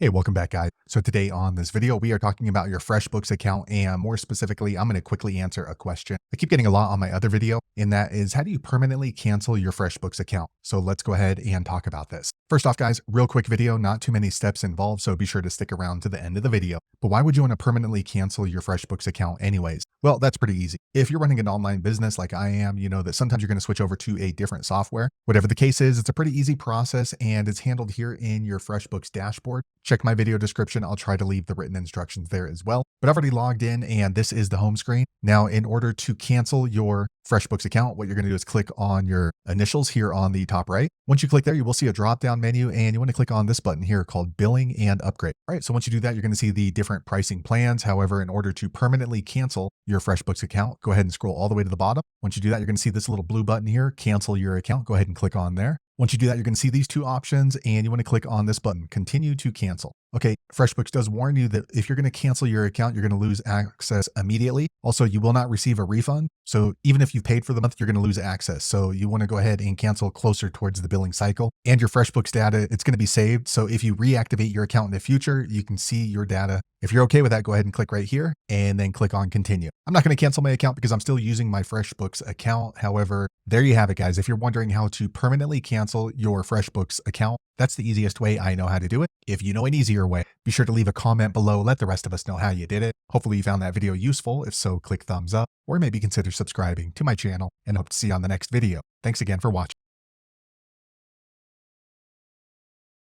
Hey, welcome back, guys. So today on this video, we are talking about your FreshBooks account, and more specifically, I'm going to quickly answer a question I keep getting a lot on my other video, and that is, how do you permanently cancel your FreshBooks account? So let's go ahead and talk about this. First off, guys, real quick video, not too many steps involved, so be sure to stick around to the end of the video. But why would you want to permanently cancel your FreshBooks account anyways? Well, that's pretty easy. If you're running an online business like I am, you know that sometimes you're going to switch over to a different software. Whatever the case is, it's a pretty easy process, and it's handled here in your FreshBooks dashboard. Check my video description. I'll try to leave the written instructions there as well. But I've already logged in, and this is the home screen. Now, in order to cancel your FreshBooks account, what you're going to do is click on your initials here on the top right. Once you click there, you will see a drop-down menu, and you want to click on this button here called Billing and Upgrade. All right, so once you do that, you're going to see the different pricing plans. However, in order to permanently cancel your FreshBooks account, go ahead and scroll all the way to the bottom. Once you do that, you're going to see this little blue button here, Cancel Your Account. Go ahead and click on there. Once you do that, you're going to see these two options, and you want to click on this button, Continue to Cancel. Okay, FreshBooks does warn you that if you're going to cancel your account, you're going to lose access immediately. Also, you will not receive a refund. So even if you've paid for the month, you're going to lose access. So you want to go ahead and cancel closer towards the billing cycle. And your FreshBooks data, it's going to be saved. So if you reactivate your account in the future, you can see your data. If you're okay with that, go ahead and click right here and then click on Continue. I'm not going to cancel my account because I'm still using my FreshBooks account. However, there you have it, guys. If you're wondering how to permanently cancel your FreshBooks account, that's the easiest way I know how to do it. If you know an easier way, be sure to leave a comment below. Let the rest of us know how you did it. Hopefully you found that video useful. If so, click thumbs up or maybe consider subscribing to my channel, and hope to see you on the next video. Thanks again for watching.